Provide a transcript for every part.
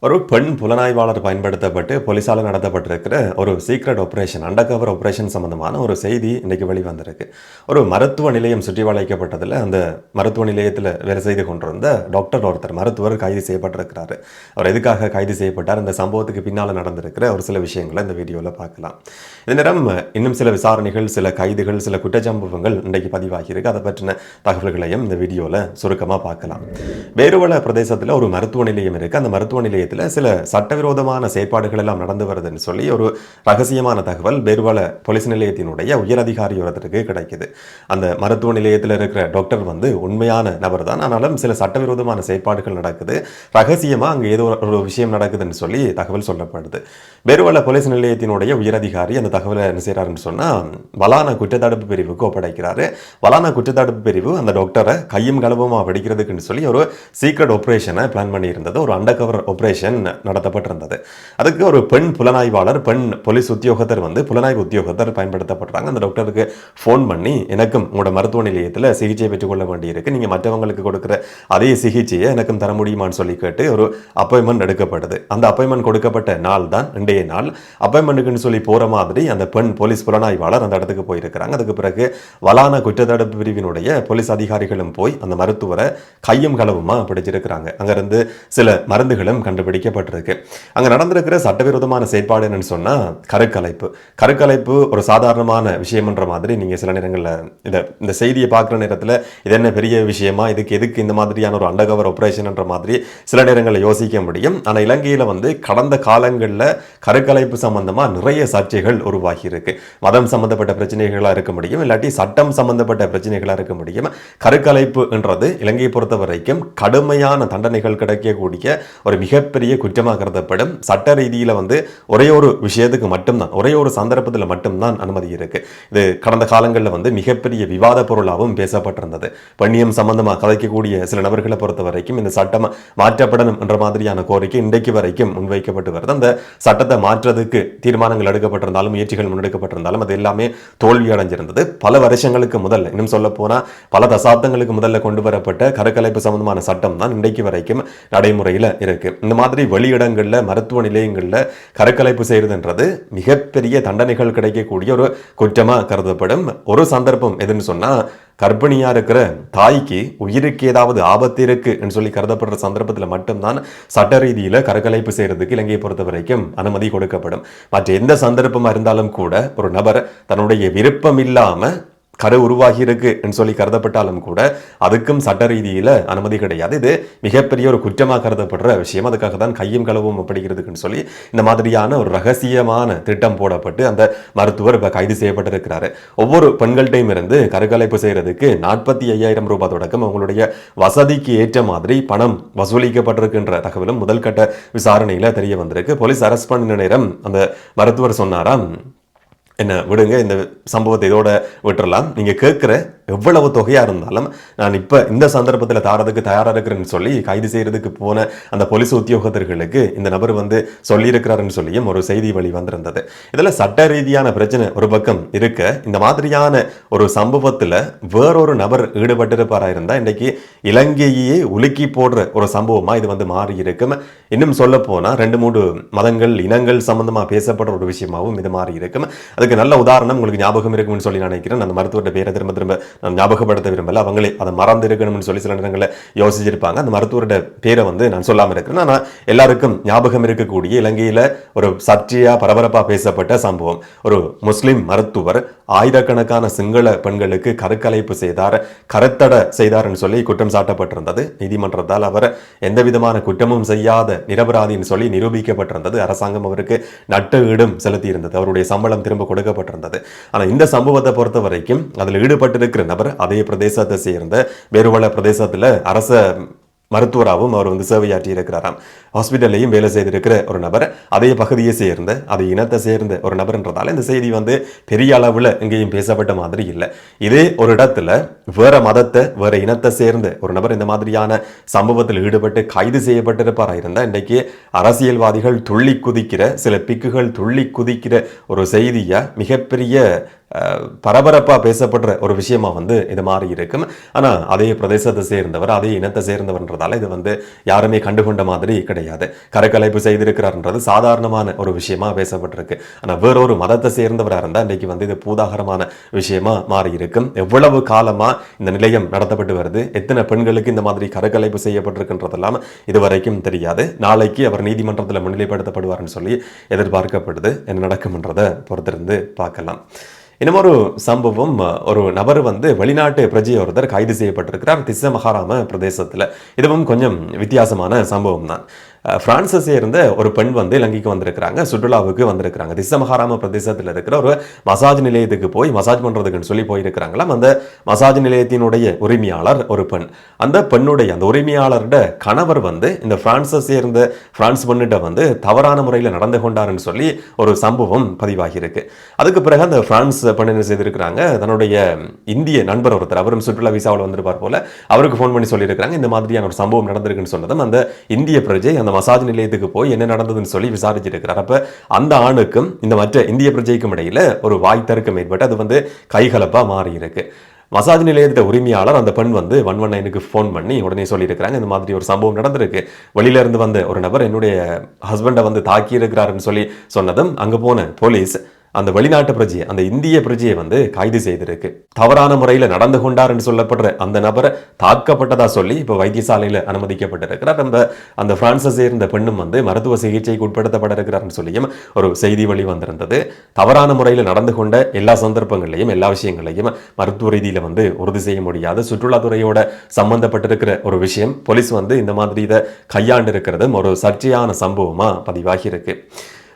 ஒரு பெண் புலனாய்வாளர் பயன்படுத்தப்பட்டு போலீஸால் நடத்தப்பட்டிருக்கிற ஒரு சீக்ரெட் ஆபரேஷன் அண்டர்கவர் ஆபரேஷன் சம்பந்தமான ஒரு செய்தி இன்னைக்கு வெளிவந்திருக்கு. ஒரு மருத்துவ நிலையம் சுற்றி வளைக்கப்பட்டதில் அந்த மருத்துவ நிலையத்தில் வேலை செய்து கொண்டிருந்த டாக்டர் ஒருத்தர் மருத்துவர் கைது செய்யப்பட்டிருக்கிறாரு. அவர் எதுக்காக கைது செய்யப்பட்டார், இந்த சம்பவத்துக்கு பின்னால் நடந்திருக்கிற ஒரு சில விஷயங்களை இந்த வீடியோவில் பார்க்கலாம். இந்த நேரம் இன்னும் சில விசாரணைகள், சில கைதுகள், சில குற்றச்சம்பவங்கள் இன்றைக்கு பதிவாகியிருக்கு. அதை பற்றின தகவல்களையும் இந்த வீடியோவில் சுருக்கமாக பார்க்கலாம். வேறுவல பிரதேசத்தில் ஒரு மருத்துவ நிலையம் இருக்குது. அந்த மருத்துவ நிலையத்தில் சில சட்டவிரோதமான செயற்பாடுகள் எல்லாம் நடந்து வருதுன்னு சொல்லி ஒரு ரகசியமான தகவல் பேருவல போலீஸ் நிலையத்தினுடைய உயரதிகாரி ஒருத்தருக்கு கிடைக்குது. அந்த மருத்துவ நிலையத்தில் இருக்கிற டாக்டர் உண்மையான நபர் தான், ஆனாலும் சில சட்டவிரோதமான செயற்பாடுகள் நடக்குது, ரகசியமா அங்கே ஏதோ ஒரு விஷயம் நடக்குதுன்னு சொல்லி தகவல் சொல்லப்படுது. பேருவல போலீஸ் நிலையத்தினுடைய உயரதிகாரி அந்த தகவலை என்ன செய்யறாருன்னு சொன்னா வலான குற்றத்தடுப்பு பிரிவுக்கு ஒப்படைக்கிறாரு. வலான குற்றத்தடுப்பு பிரிவு அந்த டாக்டரை கையும் களவுமா வெடிக்கிறதுக்குன்னு சொல்லி ஒரு சீக்ரெட் ஆபரேஷனை பிளான் பண்ணி இருந்தது. ஒரு அண்டர் கவர் ஆபரேஷன் நடத்தப்பட்டிருந்தது. அதுக்கு ஒரு பெண் புலனாய்வாளர், பெண் போலீஸ் உத்தியோகத்தர் புலனாய்வு உத்தியோகத்தர் பயன்படுத்தப்படுறாங்க. அந்த டாக்டருக்கு ஃபோன் பண்ணி, எனக்கும் உங்களோட மருத்துவ நிலையத்தில் சிகிச்சை பெற்றுக்கொள்ள வேண்டியிருக்கு, நீங்க மற்றவங்களுக்கு கொடுக்குற அதே சிகிச்சையை எனக்கும் தர முடியுமான்னு சொல்லி கேட்டு ஒரு அப்பாயின்மெண்ட் எடுக்கப்படுது. அந்த அப்பாயின்மெண்ட் கொடுக்கப்பட்ட நாள் தான் இன்றைய நாள். அப்பாயின்மெண்ட்டுக்குன்னு சொல்லி போற மாதிரி அந்த பெண் போலீஸ் புலனாய்வாளர் அந்த இடத்துக்கு போயிருக்கிறாங்க. அதுக்கு பிறகு வலான குற்றத்தடுப்பு பிரிவினுடைய போலீஸ் அதிகாரிகளும் போய் அந்த மருத்துவரை கையும் களவுமா பிடிச்சிருக்கிறாங்க. அங்கிருந்து சில மருந்துகளும் கண்டுபிடிக்கப்பட்டிருக்கு. அங்க நடந்திருக்கிற சட்டவிரோதமான செயற்பாடு என்னன்னு சொன்னா கருக்கலைப்பு. கருக்கலைப்பு ஒரு சாதாரணமான விஷயம்ன்ற மாதிரி நீங்க சில நேரங்களில் இந்த செய்தியை பார்க்குற நேரத்தில் இது என்ன பெரிய விஷயமா, எதுக்கு இந்த மாதிரியான ஒரு அண்டர்கவர் ஆபரேஷன் என்ற மாதிரி சில நேரங்களில் யோசிக்க முடியும். ஆனால் இலங்கையில் கடந்த காலங்களில் கருக்கலைப்பு சம்பந்தமா நிறைய சர்ச்சைகள் உருவாகி இருக்கு. மதம் சம்பந்தப்பட்ட பிரச்சனைகளாக இருக்க முடியும், இல்லாட்டி சட்டம் சம்பந்தப்பட்ட பிரச்சனைகளாக இருக்க முடியும். கருக்கலைப்பு என்றது இலங்கையை பொறுத்த வரைக்கும் கடுமையான தண்டனைகள் கிடைக்கக்கூடிய ஒரு மிகப்பெரிய குற்றமாக கருதப்படும். சட்ட ரீதியில் ஒரே ஒரு விஷயத்துக்கு மட்டும்தான், ஒரே ஒரு சந்தர்ப்பத்தில் மட்டும்தான் அனுமதி இருக்கு. இது கடந்த காலங்களில் மிகப்பெரிய விவாத பொருளாகவும் பேசப்பட்டிருந்தது. பெண்ணியம் சம்பந்தமாக கதைக்கக்கூடிய சில நபர்களை பொறுத்த வரைக்கும் இந்த சட்டம் மாற்றப்படணும் என்ற மாதிரியான கோரிக்கை இன்றைக்கு வரைக்கும் முன்வைக்கப்பட்டு வருது. அந்த சட்டத்தை மாற்றுறதுக்கு தீர்மானங்கள் எடுக்கப்பட்டிருந்தாலும், முயற்சிகள் முன்னெடுக்கப்பட்டிருந்தாலும் அது எல்லாமே தோல்வி அடைஞ்சிருந்தது. பல வருஷங்களுக்கு முதல்ல, இன்னும் சொல்ல போனா பல தசாப்தங்களுக்கு முதல்ல கொண்டு வரப்பட்ட கருக்கலைப்பு சம்பந்தமான சட்டம் தான் இன்றைக்கு வரைக்கும் நடைமுறையில் இருக்கு. இந்த மாதிரி வெளியிடங்கள்ல, மருத்துவ நிலையங்கள்ல கருக்கலைப்பு செய்யறதுன்றது மிகப்பெரிய தண்டனைகள் கிடைக்கக்கூடிய ஒரு குற்றமா கருதப்படும். ஒரு சந்தர்ப்பம் எதுன்னு சொன்னா, கர்ப்பிணியா இருக்கிற தாய்க்கு உயிருக்கு ஏதாவது ஆபத்து இருக்கு சொல்லி கருதப்படுற சந்தர்ப்பத்தில் மட்டும்தான் சட்ட ரீதியில கருக்கலைப்பு செய்யறதுக்கு இலங்கையை பொறுத்த வரைக்கும் அனுமதி கொடுக்கப்படும். மற்ற எந்த சந்தர்ப்பமா இருந்தாலும் கூட ஒரு நபர் தன்னுடைய விருப்பம் இல்லாம கரு உருவாகி இருக்கு சொல்லி கருதப்பட்டாலும் கூட அதுக்கும் சட்ட ரீதியில அனுமதி கிடையாது. இது மிகப்பெரிய ஒரு குற்றமாக கருதப்படுற விஷயம். அதுக்காக தான் கையும் களவும் அப்படிங்கிறதுக்குன்னு சொல்லி இந்த மாதிரியான ஒரு ரகசியமான திட்டம் போடப்பட்டு அந்த மருத்துவர் இப்ப கைது செய்யப்பட்டிருக்கிறாரு. ஒவ்வொரு பெண்கள்டையும் இருந்து கருக்கலைப்பு செய்யறதுக்கு 45,000 ரூபாய் தொடக்கம் அவங்களுடைய வசதிக்கு ஏற்ற மாதிரி பணம் வசூலிக்கப்பட்டிருக்கின்ற தகவலும் முதல் கட்ட விசாரணையில தெரிய வந்திருக்கு. போலீஸ் அரெஸ்ட் பண்ண நேரம் அந்த மருத்துவர் சொன்னாராம், என்ன விடுங்க, இந்த சம்பவத்தை இதோட விட்டுறலாம், நீங்க கேட்கிற எவ்வளவு தொகையா இருந்தாலும் நான் இப்ப இந்த சந்தர்ப்பத்தில் தாரதுக்கு தயாரா இருக்கிறேன்னு சொல்லி கைது செய்யறதுக்கு போன அந்த போலீஸ் உத்தியோகத்தர்களுக்கு இந்த நபர் சொல்லி இருக்கிறாருன்னு சொல்லியும் ஒரு செய்தி வழி வந்திருந்தது. இதுல சட்ட ரீதியான பிரச்சனை ஒரு பக்கம் இருக்க, இந்த மாதிரியான ஒரு சம்பவத்துல வேறொரு நபர் ஈடுபட்டிருப்பாரா இருந்தா இன்றைக்கு இலங்கையே உலுக்கி போடுற ஒரு சம்பவமா இது மாறி இருக்கும். இன்னும் சொல்ல போனா 2-3 மதங்கள், இனங்கள் சம்பந்தமா பேசப்படுற ஒரு விஷயமாவும் இது மாறி இருக்கும். அதுக்கு நல்ல உதாரணம் உங்களுக்கு ஞாபகம் இருக்கும்னு சொல்லி நினைக்கிறேன். அந்த மருத்துவருடைய பேரை திரும்ப நான் ஞாபகப்படுத்த விரும்பல, அவங்களே அதை மறந்து இருக்கணும்னு சொல்லி சில நேரங்களில் யோசிச்சிருப்பாங்க. அந்த மருத்துவருடைய பேரை நான் சொல்லாம இருக்கிறேன். ஆனால் எல்லாருக்கும் ஞாபகம் இருக்கக்கூடிய இலங்கையில ஒரு சர்ச்சையா பரபரப்பா பேசப்பட்ட சம்பவம், ஒரு முஸ்லிம் மருத்துவர் ஆயிரக்கணக்கான சிங்கள பெண்களுக்கு கருக்கலைப்பு செய்தார், கருத்தடை செய்தார்னு சொல்லி குற்றம் சாட்டப்பட்டிருந்தது. நீதிமன்றத்தால் அவர் எந்த விதமான குற்றமும் செய்யாத நிரபராதின்னு சொல்லி நிரூபிக்கப்பட்டிருந்தது. அரசாங்கம் அவருக்கு நட்டு ஈடும் செலுத்தி இருந்தது, அவருடைய சம்பளம் திரும்ப கொடுக்கப்பட்டிருந்தது. ஆனால் இந்த சம்பவத்தை பொறுத்த வரைக்கும் அதில் ஈடுபட்டிருக்கிற நபர் அதே பிரதேசத்தை சேர்ந்த வேறுபல பிரதேசத்தில் அரச மருத்துவராகவும் அவர் சேவையாற்றி இருக்கிறாராம். ஹாஸ்பிட்டல்லையும் வேலை செய்திருக்கிற ஒரு நபர், அதே பகுதியை சேர்ந்த, அதே இனத்தை சேர்ந்த ஒரு நபர்ன்றதால இந்த செய்தி பெரிய அளவில் எங்கேயும் பேசப்பட்ட மாதிரி இல்லை. இதே ஒரு இடத்துல வேற மதத்தை, வேற இனத்தை சேர்ந்த ஒரு நபர் இந்த மாதிரியான சம்பவத்தில் ஈடுபட்டு கைது செய்யப்பட்டிருப்பாரா இருந்தால் இன்றைக்கு அரசியல்வாதிகள் துள்ளி குதிக்கிற, சில பிக்குகள் துள்ளி குதிக்கிற ஒரு செய்தியா மிகப்பெரிய பரபரப்பா பேசப்படுற ஒரு விஷயமா இது மாறி இருக்கும். ஆனா அதே பிரதேசத்தை சேர்ந்தவர், அதே இனத்தை சேர்ந்தவர்ன்றதால இருக்கிறதால இது வந்து யாருமே கண்டுகொண்ட மாதிரி கிடையாது. கருக்கலைப்பு செய்திருக்கிறார்ன்றது சாதாரணமான ஒரு விஷயமா பேசப்பட்டிருக்கு. ஆனா வேறொரு மதத்தை சேர்ந்தவராக இருந்தால் இன்றைக்கு வந்து இது பூதாகரமான விஷயமா மாறி இருக்கும். எவ்வளவு காலமா இந்த நிலையம் நடத்தப்பட்டு வருது, எத்தனை பெண்களுக்கு இந்த மாதிரி கருக்கலைப்பு செய்யப்பட்டிருக்கின்றதெல்லாம் இதுவரைக்கும் தெரியாது. நாளைக்கு அவர் நீதிமன்றத்தில் முன்னிலைப்படுத்தப்படுவார்னு சொல்லி எதிர்பார்க்கப்படுது. என்ன நடக்கும்ன்றதை பொறுத்திருந்து பார்க்கலாம். இன்னும் ஒரு சம்பவம், ஒரு நபர் வந்து வெளிநாட்டு பிரஜை ஒருத்தர் கைது செய்யப்பட்டிருக்கிறார் திஸ்ஸ மகாராம பிரதேசத்தில். இதுவும் கொஞ்சம் வித்தியாசமான சம்பவம் தான். பிரான்ஸை சேர்ந்த ஒரு பெண் வந்து இலங்கைக்கு வந்திருக்கிறாங்க, சுற்றுலாவுக்கு வந்திருக்கிறாங்க. திஸ்ஸ மகாராம பிரதேசத்தில் இருக்கிற ஒரு மசாஜ் நிலையத்துக்கு போய் மசாஜ் பண்றதுக்குன்னு சொல்லி போயிருக்கிறாங்களாம். அந்த மசாஜ் நிலையத்தினுடைய உரிமையாளர் ஒரு பெண். அந்த பெண்ணுடைய அந்த உரிமையாளரோட கணவர் வந்து இந்த பிரான்ஸை சேர்ந்த பிரான்ஸ் பெண்ணிட்ட வந்து தவறான முறையில் நடந்து கொண்டாருன்னு சொல்லி ஒரு சம்பவம் பதிவாகி இருக்கு. அதுக்கு பிறகு அந்த பிரான்ஸ் பெண் என்ன செய்திருக்கிறாங்க, தன்னுடைய இந்திய நண்பர் ஒருத்தர், அவரும் சுற்றுலா விசாவில் வந்திருப்பார் போல, அவருக்கு ஃபோன் பண்ணி சொல்லியிருக்கிறாங்க இந்த மாதிரியான ஒரு சம்பவம் நடந்திருக்குன்னு சொன்னதும் அந்த இந்திய பிரஜை அந்த மசாஜ் நிலையத்துக்கு போய் என்ன நடந்ததுன்னு சொல்லி விசாரிச்சிருக்கிறார். அப்ப அந்த ஆணுக்கும் இந்த மற்ற இந்திய பிரஜைக்கும் இடையில ஒரு வாய் தர்க்கம் ஏற்பட்டு அது வந்து கைகலப்பா மாறி இருக்கு. மசாஜ் நிலையத்திட்ட உரிமையாளர் அந்த பெண் வந்து 119க்கு ஃபோன் பண்ணி உடனே சொல்லியிருக்கிறாங்க இந்த மாதிரி ஒரு சம்பவம் நடந்திருக்கு, வெளியில இருந்து வந்த ஒரு நபர் என்னுடைய ஹஸ்பண்டை வந்து தாக்கி இருக்கிறாருன்னு சொல்லி சொன்னதும் அங்க போன போலீஸ் அந்த வெளிநாட்டு பிரஜையை, அந்த இந்திய பிரஜையை வந்து கைது செய்திருக்கு. தவறான முறையில் நடந்து கொண்டார் என்று சொல்லப்படுற அந்த நபரை தாக்கப்பட்டதா சொல்லி இப்போ வைத்தியசாலையில் அனுமதிக்கப்பட்டிருக்கிறார். அந்த பிரான்ஸை சேர்ந்த பெண்ணும் வந்து மருத்துவ சிகிச்சைக்கு உட்படுத்தப்பட இருக்கிறார்னு சொல்லியும் ஒரு செய்தி வெளி வந்திருந்தது. தவறான முறையில் நடந்து கொண்ட எல்லா சந்தர்ப்பங்களையும் எல்லா விஷயங்களையும் மருத்துவ ரீதியில் வந்து உறுதி செய்ய முடியாது. சுற்றுலாத்துறையோட சம்பந்தப்பட்டிருக்கிற ஒரு விஷயம் போலீஸ் வந்து இந்த மாதிரி இதை கையாண்டு இருக்கிறதும் ஒரு சர்ச்சையான சம்பவமா பதிவாகி இருக்கு.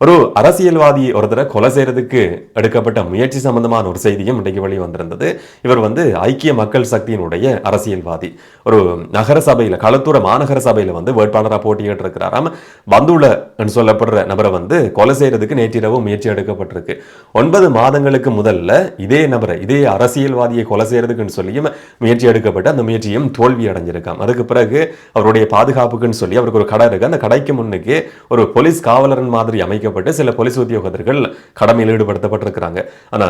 ஒரு அரசியல்வாதி ஒருத்தரை கொலை செய்யறதுக்கு எடுக்கப்பட்ட முயற்சி சம்பந்தமான ஒரு செய்தியும் இன்றைக்கு வெளியே வந்திருந்தது. இவர் வந்து ஐக்கிய மக்கள் சக்தியினுடைய அரசியல்வாதி. ஒரு நகர சபையில், களத்தூர மாநகர சபையில் வந்து வேட்பாளராக போட்டியிட்டு இருக்கிறாராம். பந்துல சொல்லப்படுற நபரை வந்து கொலை செய்யறதுக்கு நேற்றிரவு முயற்சி எடுக்கப்பட்டிருக்கு. 9 மாதங்களுக்கு முதல்ல இதே நபரை, இதே அரசியல்வாதியை கொலை செய்யறதுக்குன்னு சொல்லியும் முயற்சி எடுக்கப்பட்டு அந்த முயற்சியும் தோல்வி அடைஞ்சிருக்காம். அதுக்கு பிறகு அவருடைய பாதுகாப்புக்குன்னு சொல்லி அவருக்கு ஒரு கடை இருக்கு, அந்த கடைக்கு முன்னுக்கு ஒரு போலீஸ் காவலரன் மாதிரி அமைக்க சில போலீஸ் உத்தியோகத்தர்கள் கடமையில் ஈடுபடுத்தப்பட்டிருக்கிறாங்க. ஆனா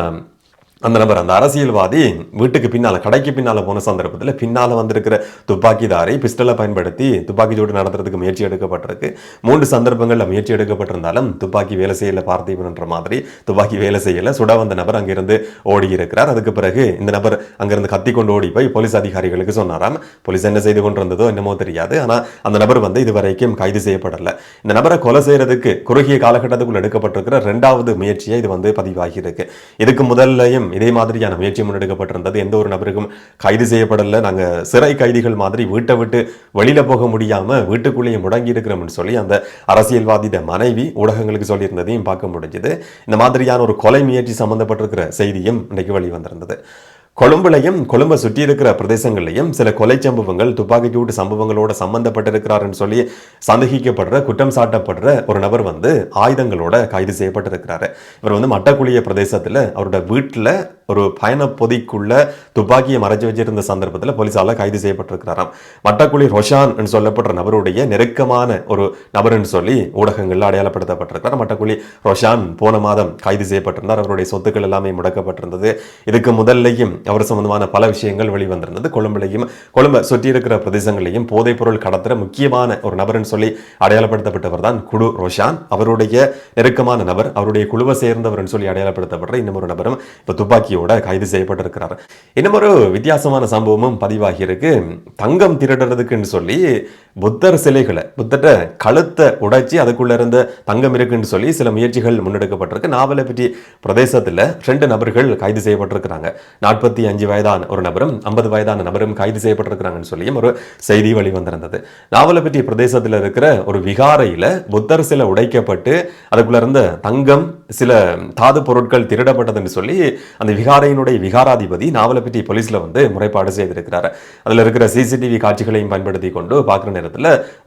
அந்த நபர், அந்த அரசியல்வாதி வீட்டுக்கு பின்னால, கடைக்கு பின்னால போன சந்தர்ப்பத்தில் பின்னால வந்திருக்கிற துப்பாக்கிதாரை பிஸ்டலை பயன்படுத்தி துப்பாக்கி சூடு நடத்துறதுக்கு முயற்சி எடுக்கப்பட்டிருக்கு. 3 சந்தர்ப்பங்களில் முயற்சி எடுக்கப்பட்டிருந்தாலும் துப்பாக்கி வேலை செய்யல, பார்த்திபன்ற மாதிரி துப்பாக்கி வேலை செய்யல. சுட வந்த நபர் அங்கிருந்து ஓடி இருக்கிறார். அதுக்கு பிறகு இந்த நபர் அங்கிருந்து கத்தி கொண்டு ஓடி போய் போலீஸ் அதிகாரிகளுக்கு சொன்னாராம். போலீஸ் என்ன செய்து கொண்டு வந்ததோ என்னமோ தெரியாது. ஆனா அந்த நபர் வந்து இதுவரைக்கும் கைது செய்யப்படல. இந்த நபரை கொலை செய்யறதுக்கு குறுகிய காலகட்டத்துக்குள் எடுக்கப்பட்டிருக்கிற 2வது முயற்சியை இது வந்து பதிவாகி இருக்கு. இதுக்கு முதல்லையும் இதே மாதிரியான முயற்சி முன்னெடுக்கப்பட்டிருந்தது. எந்த ஒரு நபருக்கும் கைது செய்யப்படல. நாங்க சிறை கைதிகள் மாதிரி வீட்டை விட்டு வெளியில போக முடியாம வீட்டுக்குள்ளேயே முடங்கி இருக்கிறோம்னு சொல்லி அந்த அரசியல்வாதியோட மனைவி ஊடகங்களுக்கு சொல்லியிருந்ததையும் பார்க்க முடிஞ்சது. இந்த மாதிரியான ஒரு கொலை முயற்சி சம்பந்தப்பட்டிருக்கிற செய்தியும் இன்றைக்கு வெளிவந்திருந்தது. கொழும்புலையும் கொழும்பை சுற்றி இருக்கிற பிரதேசங்களையும் சில கொலை சம்பவங்கள், துப்பாக்கிச்சூடு சம்பவங்களோட சம்பந்தப்பட்டிருக்கிறாருன்னு சொல்லி சந்தேகிக்கப்படுற, குற்றம் சாட்டப்படுற ஒரு நபர் வந்து ஆயுதங்களோட கைது செய்யப்பட்டிருக்கிறாரு. இவர் வந்து மட்டக்குழிய பிரதேசத்தில் அவரோட வீட்டில் ஒரு பயண பொதிக்குள்ள துப்பாக்கியை மறைச்சு வச்சிருந்த சந்தர்ப்பத்தில் போலீசால கைது செய்யப்பட்டிருக்கிறாராம். மட்டக்குழி ரொஷான் சொல்லப்படுற நபருடைய நெருக்கமான ஒரு நபர்னு சொல்லி ஊடகங்கள்ல அடையாளப்படுத்தப்பட்டிருக்கிறார். மட்டக்குழி ரொஷான் போன மாதம் கைது செய்யப்பட்டிருந்தார். அவருடைய சொத்துக்கள் எல்லாமே முடக்கப்பட்டிருந்தது. இதுக்கு முதல்லையும் அவர் சம்பந்தமான பல விஷயங்கள் வெளிவந்திருந்தது. கொழும்புலையும் கொழும்பை சுற்றி இருக்கிற பிரதேசங்களையும் போதைப் பொருள் கடத்துற முக்கியமான ஒரு நபர்னு சொல்லி அடையாளப்படுத்தப்பட்டவர் தான் குடு ரோஷான். அவருடைய நெருக்கமான நபர், அவருடைய குழுவை சேர்ந்தவர் சொல்லி அடையாளப்படுத்தப்படுற இன்னும் ஒரு நபரும் இப்ப துப்பாக்கியோட கைது செய்யப்பட்டிருக்கிறார். இன்னும் ஒரு வித்தியாசமான சம்பவமும் பதிவாகி இருக்கு. தங்கம் திருடுறதுக்குன்னு சொல்லி புத்தர் சிலைகளை, புத்தட்ட கழுத்தை உடைச்சி அதுக்குள்ள இருந்த தங்கம் இருக்குன்னு சொல்லி சில முயற்சிகள் முன்னெடுக்கப்பட்டிருக்கு. நாவலப்பிட்டி பிரதேசத்தில் 2 நபர்கள் கைது செய்யப்பட்டிருக்கிறாங்க. 45 வயதான ஒரு நபரும் 50 வயதான நபரும் கைது செய்யப்பட்டிருக்கிறாங்கன்னு சொல்லியும் ஒரு செய்தி வெளிவந்திருந்தது. நாவலப்பிட்டி பிரதேசத்தில் இருக்கிற ஒரு விகாரையில புத்தர் சிலை உடைக்கப்பட்டு அதுக்குள்ள இருந்த தங்கம், சில தாது பொருட்கள் திருடப்பட்டதுன்னு சொல்லி அந்த விகாரையினுடைய விகாராதிபதி நாவலப்பிட்டி போலீஸ்ல வந்து முறைப்பாடு செய்திருக்கிறார். அதுல இருக்கிற சிசிடிவி காட்சிகளையும் பயன்படுத்தி கொண்டு பார்க்குற நேரத்தில்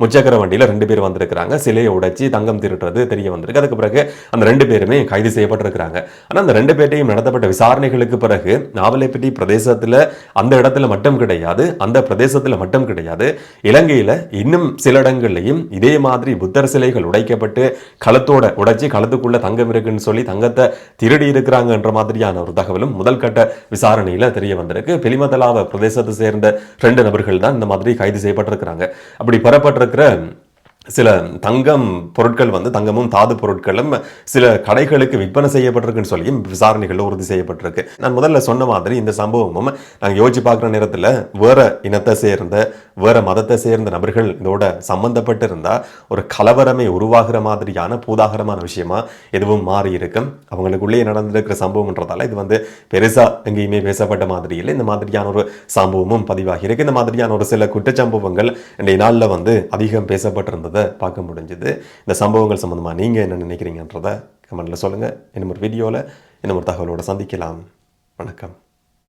முச்சக்கர வண்டியில 2 பேர் வந்திருக்கிறாங்க. சிலையை உடைச்சி தங்கம் திருடுறது தெரிய வந்திருக்கு. அதுக்கு பிறகு அந்த 2 பேருமே கைது செய்யப்பட்டிருக்கிறாங்க. ஆனா அந்த 2 பேர்ட்டையும் நடத்தப்பட்ட விசாரணைகளுக்கு பிறகு நாவலப்பிட்டி பிரதேசத்துல அந்த இடத்துல மட்டும் கிடையாது, அந்த பிரதேசத்துல மட்டும் கிடையாது, இலங்கையில இன்னும் சில இடங்கள்லையும் இதே மாதிரி புத்தர் சிலைகள் உடைக்கப்பட்டு களத்தோட உடைச்சி களத்துக்குள்ள தங்கம் இருக்குன்னு செய்யப்பட்டிருக்குன்னு சொல்லி தங்கத்தை திருடி இருக்கிறாங்கன்ற மாதிரியான ஒரு தகவலும் முதல் கட்ட விசாரணையில தெரிய வந்திருக்கு. பெலிமதலாவ பிரதேசத்தை சேர்ந்த 2 நபர்கள் தான் இந்த மாதிரி கைது செய்யப்பட்டிருக்கிறாங்க. அப்படி பெறப்பட்டிருக்கிற சில தங்கம் பொருட்கள் வந்து தங்கமும் தாது பொருட்களும் சில கடைகளுக்கு விற்பனை செய்யப்பட்டிருக்குன்னு சொல்லியும் விசாரணைகள் உறுதி செய்யப்பட்டிருக்கு. நான் முதல்ல சொன்ன மாதிரி இந்த சம்பவமும் நாங்கள் யோசிச்சு பார்க்குற நேரத்தில் வேற இனத்தை சேர்ந்த வேற மதத்தை சேர்ந்த நபர்கள் இதோட சம்பந்தப்பட்டு இருந்தா ஒரு கலவரமே உருவாகிற மாதிரியான பூதாகரமான விஷயமா எதுவும் மாறி இருக்கும். அவங்களுக்குள்ளேயே நடந்திருக்கிற சம்பவம்ன்றதால இது வந்து பெருசா எங்கேயுமே பேசப்பட்ட மாதிரி இல்லை. இந்த மாதிரியான ஒரு சம்பவமும் பதிவாகி இருக்கு. இந்த மாதிரியான ஒரு சில குற்றச்சம்பவங்கள் இன்றைய நாளில் வந்து அதிகம் பேசப்பட்டிருந்தது பார்க்க முடிஞ்சது. இந்த சம்பவங்கள் சம்பந்தமா நீங்க என்ன நினைக்கிறீங்கன்றத கமெண்ட்ல சொல்லுங்க. இன்னும் ஒரு வீடியோல இன்னும் ஒரு தகவலோட சந்திக்கலாம். வணக்கம்.